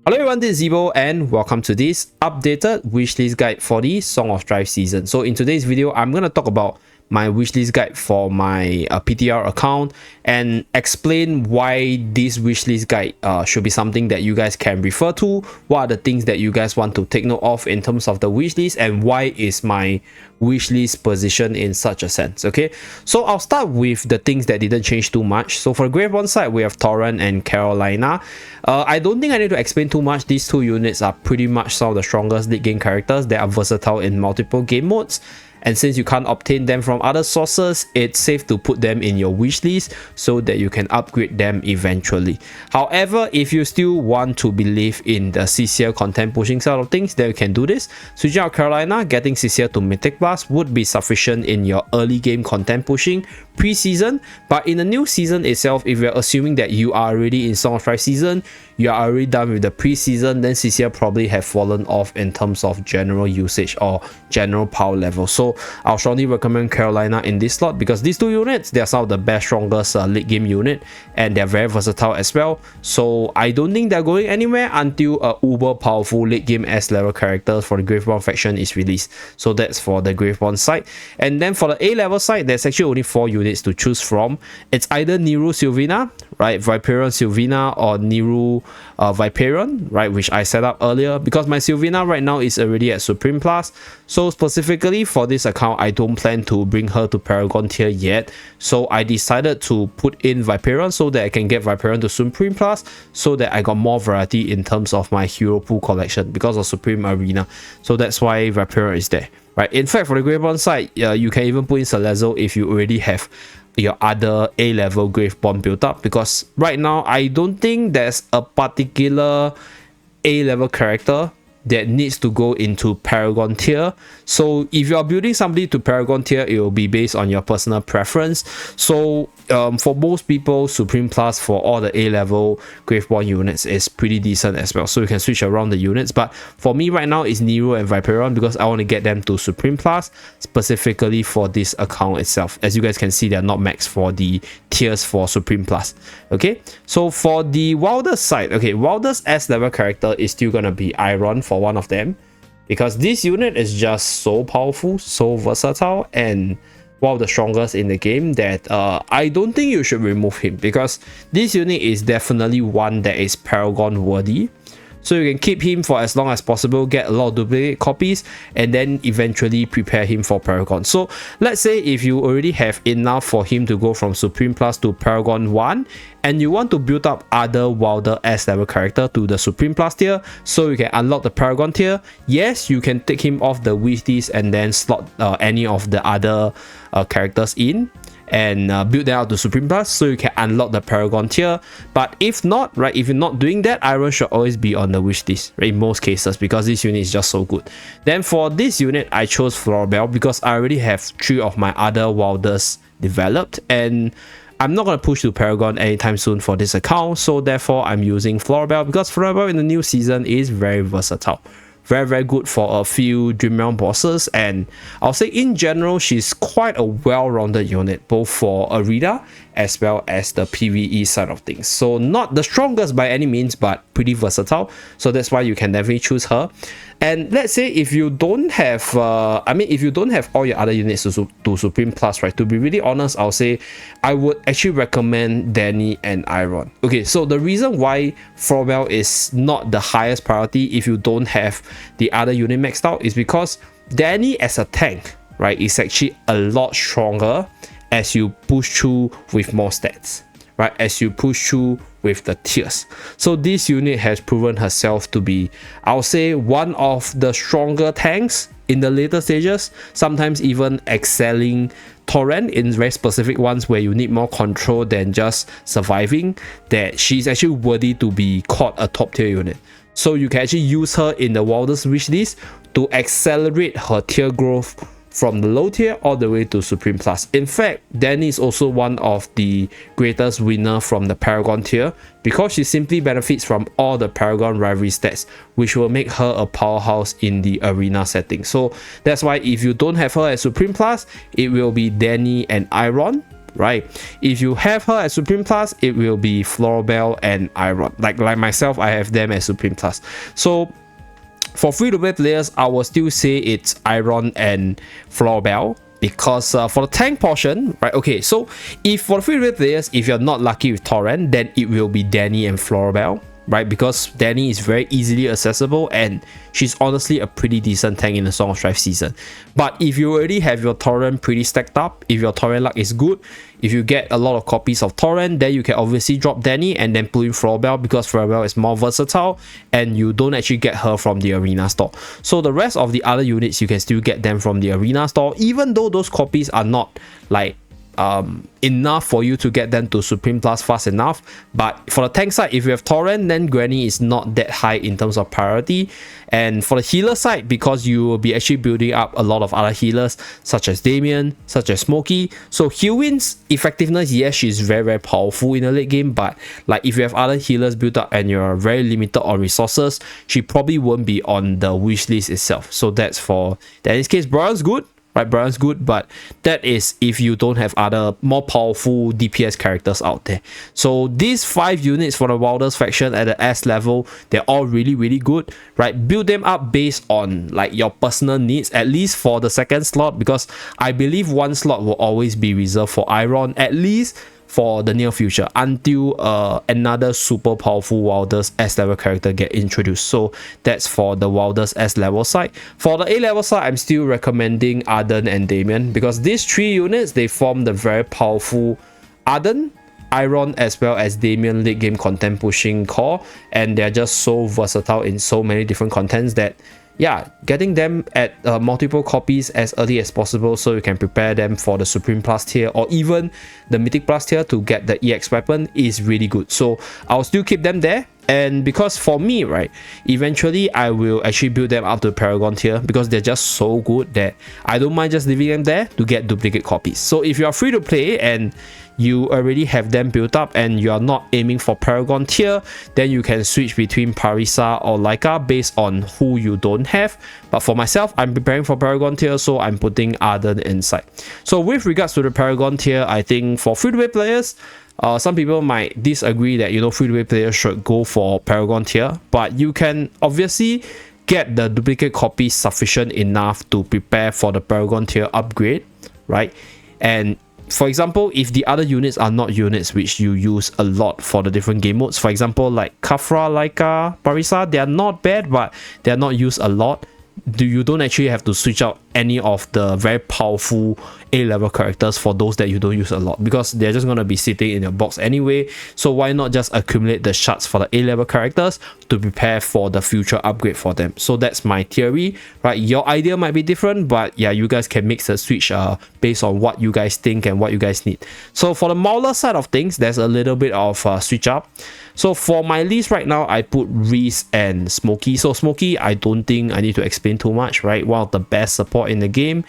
Hello everyone, this is Zeeebo and welcome to this updated wishlist guide for the Song of Strife season. So in today's video, I'm going to talk about my wishlist guide for my PTR account and explain why this wishlist guide should be something that you guys can refer to, what are the things that you guys want to take note of in terms of the wishlist, and why is my wishlist position in such a sense. Okay, so I'll start with the things that didn't change too much. So for Grave 1 side, we have Torrent and Carolina. I don't think I need to explain too much. These two units are pretty much some of the strongest late game characters. They are versatile in multiple game modes, and since you can't obtain them from other sources, it's safe to put them in your wish list so that you can upgrade them eventually. However, if you still want to believe in the CCL content pushing side of things, then you can do this. Switching out Carolina, getting CCL to Mythic Plus would be sufficient in your early game content pushing pre-season, but in the new season itself, if you're assuming that you are already in Song of Strife season, you are already done with the pre-season, then CCL probably have fallen off in terms of general usage or general power level. So I'll strongly recommend Carolina in this slot because these two units, they are some of the best, strongest late game unit, and they're very versatile as well. So I don't think they're going anywhere until a uber powerful late game S level character for the Grave 1 faction is released. So that's for the Grave 1 side. And then for the A level side, there's actually only 4 units to choose from. It's either Niru Sylvina, right, Viperion Sylvina, or Niru Viperion, right, which I set up earlier because my Sylvina right now is already at Supreme Plus. So specifically for this account, I don't plan to bring her to Paragon tier yet. So I decided to put in Viperion so that I can get Viperion to Supreme Plus, so that I got more variety in terms of my hero pool collection because of Supreme Arena. So that's why Viperion is there, right? In fact, for the Grave 1 side, you can even put in Celezo if you already have your other A-level Graveborn built up, because right now I don't think there's a particular A-level character that needs to go into Paragon tier. So if you are building somebody to Paragon tier, it will be based on your personal preference. So for most people, Supreme Plus for all the A-level Graveborn units is pretty decent as well. So you can switch around the units. But for me right now, it's Nero and Viperion because I want to get them to Supreme Plus specifically for this account itself. As you guys can see, they're not maxed for the tiers for Supreme Plus. Okay, so for the Wildest side, okay, Wildest S-level character is still going to be Iron for one of them, because this unit is just so powerful, so versatile, and one of the strongest in the game that I don't think you should remove him, because this unit is definitely one that is Paragon worthy. So you can keep him for as long as possible, get a lot of duplicate copies, and then eventually prepare him for Paragon. So let's say if you already have enough for him to go from Supreme Plus to Paragon 1, and you want to build up other wilder S level character to the Supreme Plus tier, so you can unlock the Paragon tier, yes, you can take him off the wish list and then slot any of the other characters in and build them out to Supreme Plus so you can unlock the Paragon tier. But if not, right, if you're not doing that, Iron should always be on the wish list, right, in most cases, because this unit is just so good. Then for this unit, I chose Florabelle because I already have 3 of my other Wildest developed, and I'm not going to push to Paragon anytime soon for this account, so therefore I'm using Florabelle because Florabelle in the new season is very versatile. Very good for a few Dream Realm bosses, and I'll say in general she's quite a well-rounded unit both for Arena as well as the PvE side of things. So not the strongest by any means, but pretty versatile, so that's why you can definitely choose her. And let's say if you don't have if you don't have all your other units to Supreme Plus, right, to be really honest, I'll say I would actually recommend Danny and Iron. Okay, so the reason why Florabelle is not the highest priority if you don't have the other unit maxed out is because Danny as a tank, right, is actually a lot stronger as you push through with more stats, right, as you push through with the tiers. So this unit has proven herself to be, I'll say, one of the stronger tanks in the later stages, sometimes even excelling Torrent in very specific ones where you need more control than just surviving, that she's actually worthy to be called a top tier unit. So you can actually use her in the Wildest wish list to accelerate her tier growth from the low tier all the way to Supreme Plus. In fact, Danny is also one of the greatest winner from the Paragon tier because she simply benefits from all the Paragon rivalry stats, which will make her a powerhouse in the arena setting. So that's why if you don't have her as Supreme Plus, it will be Danny and Iron right? If you have her as Supreme Plus, it will be Floribel and Iron. Like myself, I have them as Supreme Plus. So for free-to-play players, I will still say it's Iron and Floribel, because for the tank portion, right? Okay, so if for the free-to-play players, if you're not lucky with Torrent, then it will be Danny and Floribel, right? Because Danny is very easily accessible and she's honestly a pretty decent tank in the Song of Strife season. But if you already have your Torrent pretty stacked up, if your Torrent luck is good, if you get a lot of copies of Torrent, then you can obviously drop Danny and then pull in Floribel, because Floribel is more versatile and you don't actually get her from the arena store. So the rest of the other units, you can still get them from the arena store, even though those copies are not like enough for you to get them to Supreme Plus fast enough. But for the tank side, if you have Torrent, then Granny is not that high in terms of priority. And for the healer side, because you will be actually building up a lot of other healers such as Damien, such as Smokey. So Healwin's effectiveness, yes, she's very, very powerful in the late game, but like if you have other healers built up and you're very limited on resources, she probably won't be on the wish list itself. So that's for that. In this case, Brian's good. Right, Brian's good, but that is if you don't have other more powerful DPS characters out there. So these 5 units for the Wilders faction at the S level, they're all really, really good, right? Build them up based on like your personal needs, at least for the second slot, because I believe one slot will always be reserved for Iron, at least for the near future, until another super powerful Wilders S level character get introduced. So that's for the Wilders S level side. For the A level side, I'm still recommending Arden and Damien, because these 3 units, they form the very powerful Arden, Iron, as well as Damien late game content pushing core, and they're just so versatile in so many different contents that yeah, getting them at multiple copies as early as possible so you can prepare them for the Supreme Plus tier or even the Mythic Plus tier to get the EX weapon is really good. So I'll still keep them there. And because for me, right, eventually I will actually build them up to Paragon tier, because they're just so good that I don't mind just leaving them there to get duplicate copies. So if you are free to play and you already have them built up and you are not aiming for Paragon tier, then you can switch between Parisa or Laika based on who you don't have. But for myself, I'm preparing for Paragon tier, so I'm putting Arden inside. So with regards to the Paragon tier, I think for free-to-play players, some people might disagree that, you know, free-to-play players should go for Paragon tier, but you can obviously get the duplicate copies sufficient enough to prepare for the Paragon tier upgrade, right? And for example, if the other units are not units which you use a lot for the different game modes, for example, like Kafra, Laika, Parisa, they are not bad, but they are not used a lot. You don't actually have to switch out any of the very powerful A-level characters for those that you don't use a lot, because they're just going to be sitting in your box anyway. So why not just accumulate the shards for the A-level characters to prepare for the future upgrade for them? So that's my theory, right? Your idea might be different, but yeah, you guys can mix the switch based on what you guys think and what you guys need. So for the Mauler side of things, there's a little bit of switch up. So for my list right now, I put Reese and Smokey. So Smokey, I don't think I need to explain too much, right? One of the best support in the game,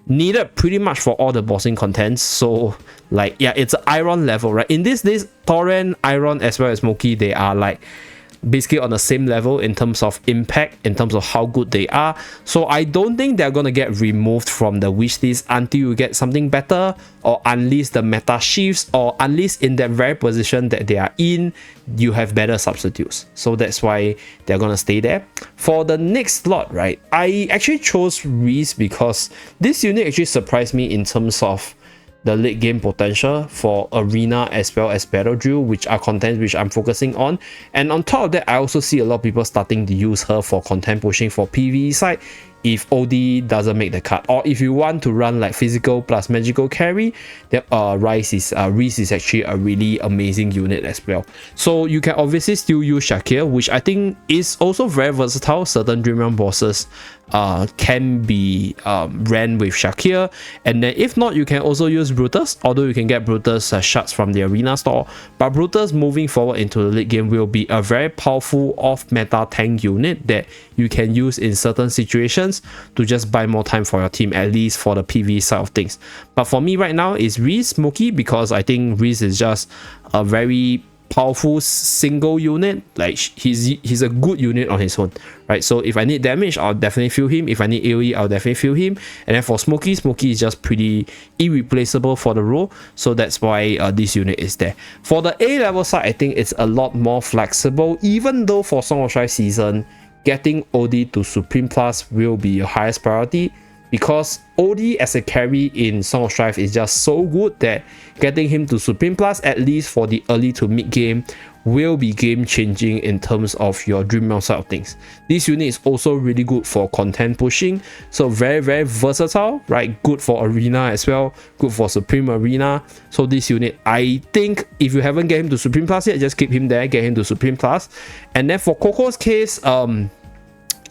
needed pretty much for all the bossing contents. So like, yeah, it's an Iron level, right? In this list, Torrent, Iron, as well as Smokey, they are like basically on the same level in terms of impact, in terms of how good they are. So I don't think they're gonna get removed from the wish list until you get something better, or unless the meta shifts, or unless in that very position that they are in, you have better substitutes. So that's why they're gonna stay there. For the next slot, right, I actually chose Reese because this unit actually surprised me in terms of the late game potential for arena as well as battle drill, which are contents which I'm focusing on. And on top of that, I also see a lot of people starting to use her for content pushing for PvE side if OD doesn't make the cut, or if you want to run like physical plus magical carry, then Reese is actually a really amazing unit as well. So you can obviously still use Shakir, which I think is also very versatile. Certain Dreamland bosses can be ran with Shakir, and then if not, you can also use Brutus, although you can get Brutus shards from the arena store. But Brutus moving forward into the late game will be a very powerful off meta tank unit that you can use in certain situations to just buy more time for your team, at least for the PvE side of things. But for me right now is Reese, Smokey, because I think Reese is just a very powerful single unit. Like he's a good unit on his own, right? So if I need damage, I'll definitely feel him. If I need AoE, I'll definitely feel him. And then for Smokey is just pretty irreplaceable for the role, so that's why this unit is there. For the A level side, I think it's a lot more flexible, even though for Song of Strife season, getting OD to Supreme Plus will be your highest priority, because OD as a carry in Song of Strife is just so good that getting him to Supreme Plus, at least for the early to mid game, will be game changing in terms of your Dream Realm side of things. This unit is also really good for content pushing, so very versatile, right? Good for Arena as well, good for Supreme Arena. So this unit, I think if you haven't get him to Supreme Plus yet, just keep him there, get him to Supreme Plus. And then for Coco's case,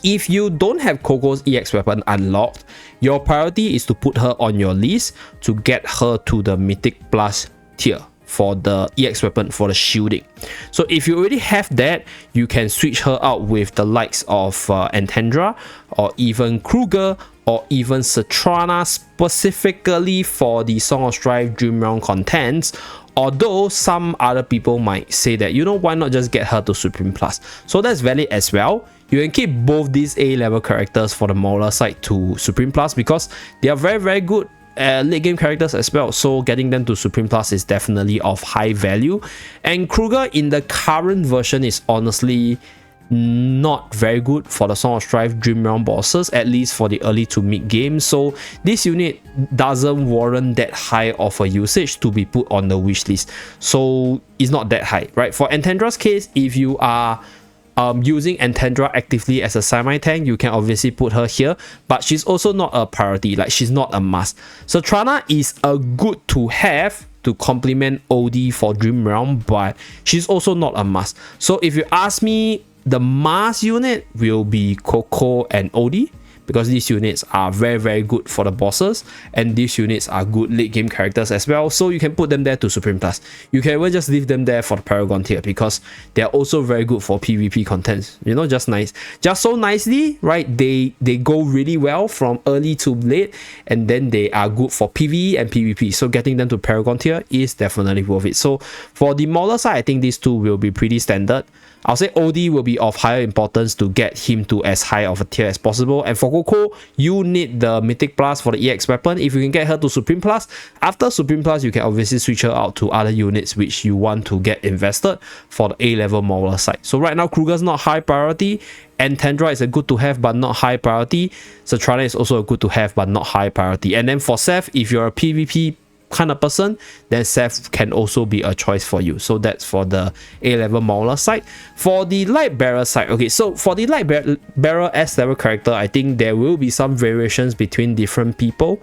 if you don't have Coco's EX weapon unlocked, your priority is to put her on your list to get her to the Mythic Plus tier for the EX weapon, for the shielding. So if you already have that, you can switch her out with the likes of Antandra, or even Kruger, or even Citrana, specifically for the Song of Strife Dream Realm contents. Although some other people might say that, you know, why not just get her to Supreme Plus? So that's valid as well. You can keep both these A level characters for the Mauler side to Supreme Plus, because they are very good late game characters as well. So getting them to Supreme Plus is definitely of high value. And Kruger in the current version is honestly not very good for the Song of Strife Dream Realm bosses, at least for the early to mid game. So this unit doesn't warrant that high of a usage to be put on the wish list. So it's not that high, right? For Antandra's case, if you are using Antandra actively as a semi-tank, you can obviously put her here, but she's also not a priority, like she's not a must. So Trana is a good to have to complement OD for Dream Realm, but she's also not a must. So if you ask me, the must unit will be Coco and OD, because these units are very good for the bosses, and these units are good late game characters as well. So you can put them there to Supreme Plus. You can even just leave them there for the Paragon tier, because they're also very good for PvP contents. You know, just nice, just so nicely, right? They go really well from early to late, and then they are good for PvE and PvP. So getting them to Paragon tier is definitely worth it. So for the Mauler side, I think these two will be pretty standard. I'll say OD will be of higher importance to get him to as high of a tier as possible. And for Coco, you need the Mythic Plus for the EX weapon. If you can get her to Supreme Plus, after Supreme Plus, you can obviously switch her out to other units which you want to get invested for the A-level Mauler side. So right now, Kruger's not high priority, and Tandra is a good to have but not high priority. Citrana is also a good to have but not high priority. And then for Seth, if you're a PvP kind of person, then Seth can also be a choice for you. So that's for the A-level Mauler side. For the Light Bearer side, okay, so for the Light Bearer S-level character, I think there will be some variations between different people.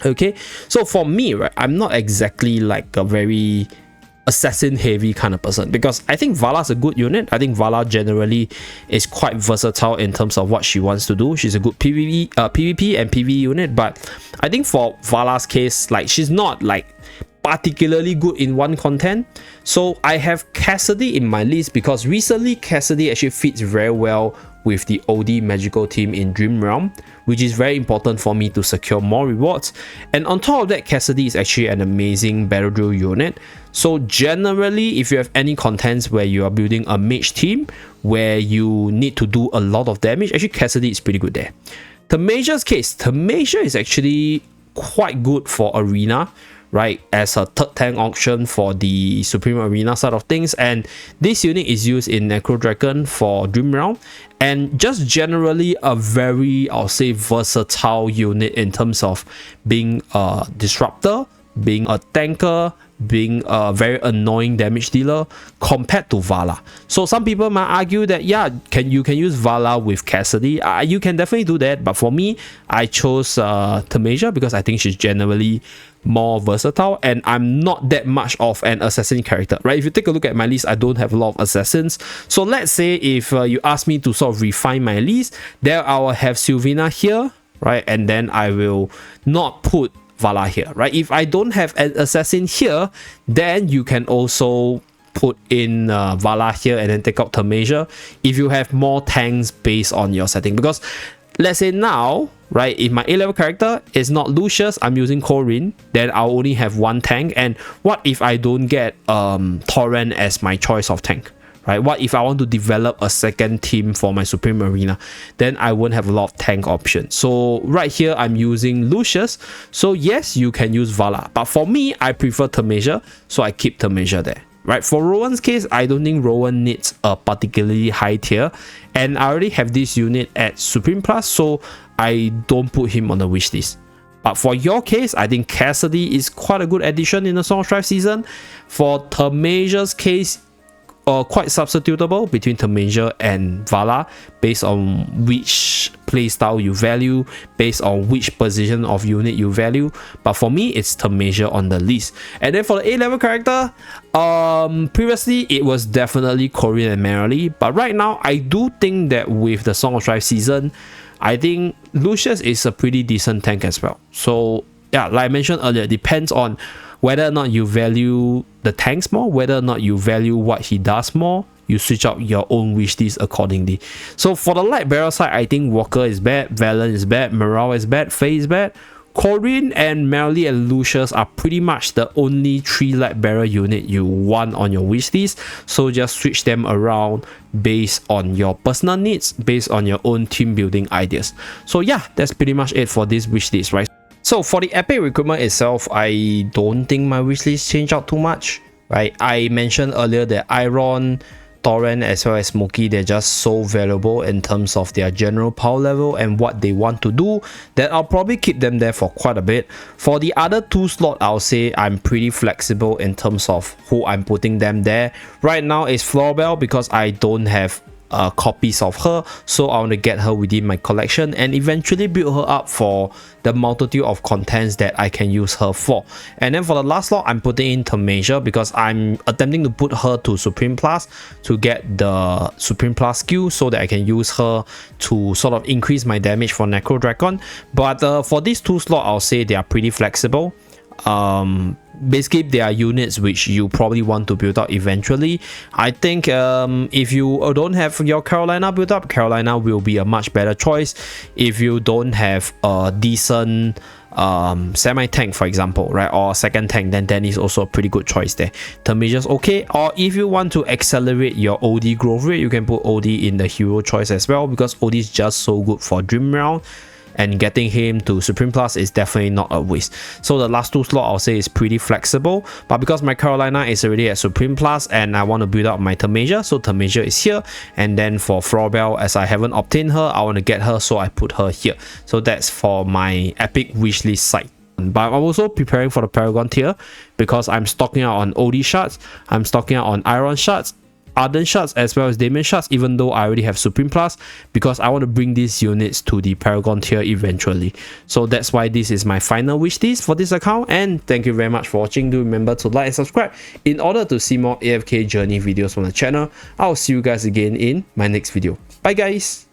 Okay, so for me, right, I'm not exactly like a very assassin heavy kind of person, because I think Vala's a good unit. I think Vala generally is quite versatile in terms of what she wants to do. She's a good PvP and PvE unit, but I think for Vala's case, like, she's not like particularly good in one content. So I have Cassidy in my list because recently Cassidy actually fits very well with the OD magical team in Dream Realm, which is very important for me to secure more rewards. And on top of that, Cassidy is actually an amazing battle drill unit. So generally, if you have any contents where you are building a mage team where you need to do a lot of damage, actually Cassidy is pretty good there. Tamaja's case, Tamaja is actually quite good for Arena, right, as a third tank option for the Supreme Arena side of things. And this unit is used in Necro Dragon for Dream Realm, and just generally a very, I'll say, versatile unit in terms of being a disruptor, being a tanker, being a very annoying damage dealer compared to Vala. So some people might argue that, yeah, you can use Vala with Cassidy. You can definitely do that, but for me, I chose Tamaja because I think she's generally more versatile, and I'm not that much of an assassin character, right? If you take a look at my list, I don't have a lot of assassins. So let's say if you ask me to sort of refine my list, then I will have Sylvina here, right? And then I will not put Vala here, right? If I don't have an assassin here, then you can also put in Vala here and then take out Tamaja if you have more tanks based on your setting. Because let's say now right? If my A level character is not Lucius, I'm using Corin, then I'll only have one tank. And what if I don't get Torrent as my choice of tank, right? What if I want to develop a second team for my Supreme Arena? Then I won't have a lot of tank options. So right here, I'm using Lucius. So yes, you can use Vala, but for me, I prefer Thermasia, so I keep Thermasia there. Right, for Rowan's case, I don't think Rowan needs a particularly high tier, and I already have this unit at Supreme Plus, so I don't put him on the wish list. But for your case, I think Cassidy is quite a good addition in the Song of Strife season. For Thermasia's case, quite substitutable between Thermasia and Vala based on which playstyle you value, based on which position of unit you value. But for me, it's Thermasia on the list. And then for the A level character, previously it was definitely Corin and Merrily, but right now I do think that with the Song of Strife season, I think Lucius is a pretty decent tank as well. So yeah, like I mentioned earlier, it depends on whether or not you value the tanks more, whether or not you value what he does more, you switch out your own wish list accordingly. So for the light bearer side, I think Walker is bad, Valen is bad, Morale is bad, Faye is bad. Corin and Merrily and Lucius are pretty much the only 3 light bearer unit you want on your wish list. So just switch them around based on your personal needs, based on your own team building ideas. So yeah, that's pretty much it for this wish list, right? So for the epic recruitment itself, I don't think my wishlist changed out too much, right? I mentioned earlier that Iron, Torrent as well as Smokey, they're just so valuable in terms of their general power level and what they want to do that I'll probably keep them there for quite a bit. For the other 2 slots, I'll say I'm pretty flexible in terms of who I'm putting them there. Right now it's Florabelle because I don't have copies of her, so I want to get her within my collection and eventually build her up for the multitude of contents that I can use her for. And then for the last slot, I'm putting in Thermasia because I'm attempting to put her to Supreme Plus to get the Supreme Plus skill so that I can use her to sort of increase my damage for Necro Dragon. But for these 2 slots, I'll say they are pretty flexible. Basically they are units which you probably want to build up eventually. I think if you don't have your Carolina built up, Carolina will be a much better choice. If you don't have a decent semi-tank, for example, right, or second tank, then that is also a pretty good choice there. Thermasia's okay. Or if you want to accelerate your OD growth rate, you can put OD in the hero choice as well, because OD is just so good for Dream Round, and getting him to Supreme Plus is definitely not a waste. So the last 2 slots I'll say is pretty flexible, but because my Carolina is already at Supreme Plus and I want to build up my Thermasia, so Thermasia is here. And then for Florabelle, as I haven't obtained her, I want to get her, so I put her here. So that's for my epic wishlist site. But I'm also preparing for the Paragon tier because I'm stocking out on OD shards, I'm stocking out on Iron shards, Ardent shards as well as Damien shards, even though I already have Supreme Plus, because I want to bring these units to the Paragon tier eventually. So that's why this is my final wish list for this account, and thank you very much for watching. Do remember to like and subscribe in order to see more AFK journey videos from the channel. I'll see you guys again in my next video. Bye guys!